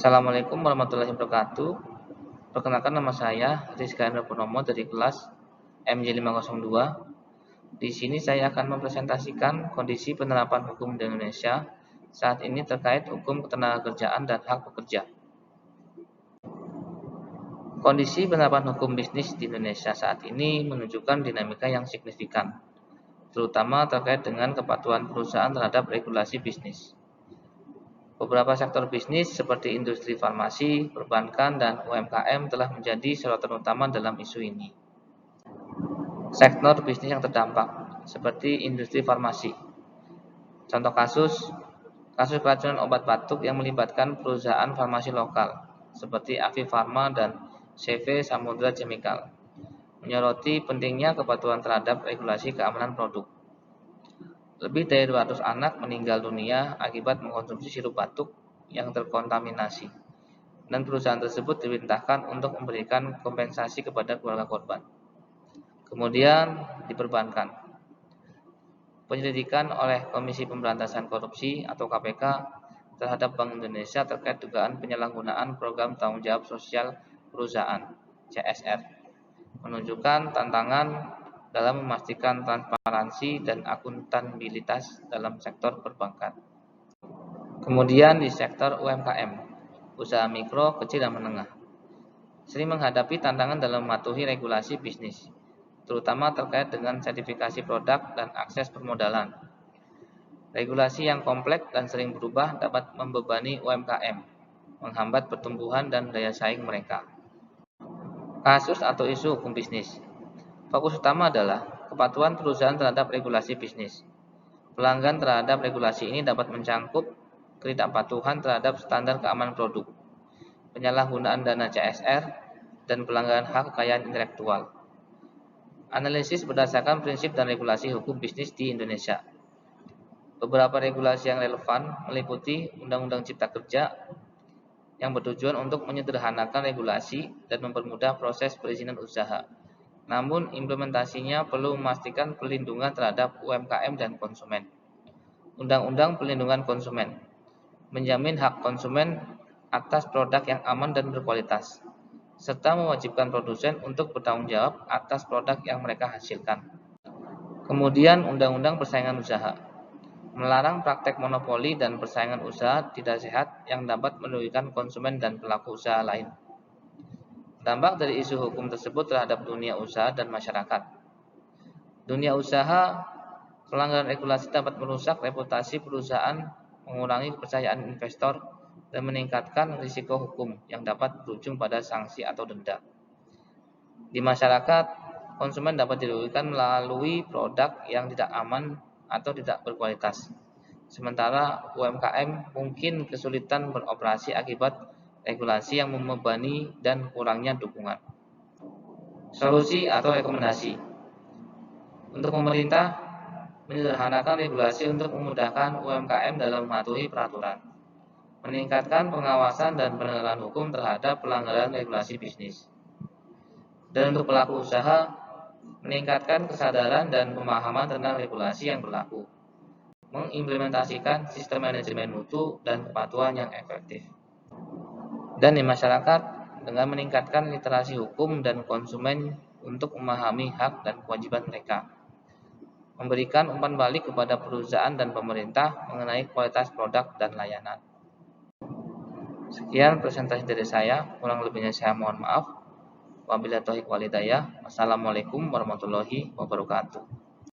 Assalamualaikum warahmatullahi wabarakatuh. Perkenalkan, nama saya Rizka Endra Purnomo dari kelas MJ502. Di sini saya akan mempresentasikan kondisi penerapan hukum di Indonesia saat ini terkait hukum ketenagakerjaan dan hak pekerja. Kondisi penerapan hukum bisnis di Indonesia saat ini menunjukkan dinamika yang signifikan, terutama terkait dengan kepatuhan perusahaan terhadap regulasi bisnis. Beberapa sektor bisnis seperti industri farmasi, perbankan, dan UMKM telah menjadi sorotan utama dalam isu ini. Sektor bisnis yang terdampak seperti industri farmasi. Contoh kasus keracunan obat batuk yang melibatkan perusahaan farmasi lokal seperti Avi Pharma dan CV Samudra Chemical, menyoroti pentingnya kepatuhan terhadap regulasi keamanan produk. Lebih dari 200 anak meninggal dunia akibat mengkonsumsi sirup batuk yang terkontaminasi, dan perusahaan tersebut diperintahkan untuk memberikan kompensasi kepada keluarga korban. Kemudian diperbankan. Penyelidikan oleh Komisi Pemberantasan Korupsi atau KPK terhadap Bank Indonesia terkait dugaan penyalahgunaan program tanggung jawab sosial perusahaan CSR menunjukkan tantangan dalam memastikan transparansi dan akuntabilitas dalam sektor perbankan. Kemudian di sektor UMKM, usaha mikro, kecil, dan menengah, sering menghadapi tantangan dalam mematuhi regulasi bisnis, terutama terkait dengan sertifikasi produk dan akses permodalan. Regulasi yang kompleks dan sering berubah dapat membebani UMKM, menghambat pertumbuhan dan daya saing mereka. Kasus atau isu hukum bisnis. Fokus utama adalah kepatuhan perusahaan terhadap regulasi bisnis. Pelanggaran terhadap regulasi ini dapat mencangkup ketidakpatuhan terhadap standar keamanan produk, penyalahgunaan dana CSR, dan pelanggaran hak kekayaan intelektual. Analisis berdasarkan prinsip dan regulasi hukum bisnis di Indonesia. Beberapa regulasi yang relevan meliputi Undang-Undang Cipta Kerja yang bertujuan untuk menyederhanakan regulasi dan mempermudah proses perizinan usaha. Namun, implementasinya perlu memastikan perlindungan terhadap UMKM dan konsumen. Undang-Undang Perlindungan Konsumen menjamin hak konsumen atas produk yang aman dan berkualitas, serta mewajibkan produsen untuk bertanggung jawab atas produk yang mereka hasilkan. Kemudian, Undang-Undang Persaingan Usaha melarang praktek monopoli dan persaingan usaha tidak sehat yang dapat merugikan konsumen dan pelaku usaha lain. Dampak dari isu hukum tersebut terhadap dunia usaha dan masyarakat. Dunia usaha, pelanggaran regulasi dapat merusak reputasi perusahaan, mengurangi kepercayaan investor, dan meningkatkan risiko hukum yang dapat berujung pada sanksi atau denda. Di masyarakat, konsumen dapat dirugikan melalui produk yang tidak aman atau tidak berkualitas. Sementara UMKM mungkin kesulitan beroperasi akibat regulasi yang membebani dan kurangnya dukungan. Solusi atau rekomendasi. Untuk pemerintah, menyederhanakan regulasi untuk memudahkan UMKM dalam mematuhi peraturan, meningkatkan pengawasan dan penegakan hukum terhadap pelanggaran regulasi bisnis. Dan untuk pelaku usaha, meningkatkan kesadaran dan pemahaman tentang regulasi yang berlaku, mengimplementasikan sistem manajemen mutu dan kepatuhan yang efektif. Dan di masyarakat, dengan meningkatkan literasi hukum dan konsumen untuk memahami hak dan kewajiban mereka, memberikan umpan balik kepada perusahaan dan pemerintah mengenai kualitas produk dan layanan. Sekian presentasi dari saya, kurang lebihnya saya mohon maaf. Wabillahi taufiq wal hidayah. Wassalamualaikum warahmatullahi wabarakatuh.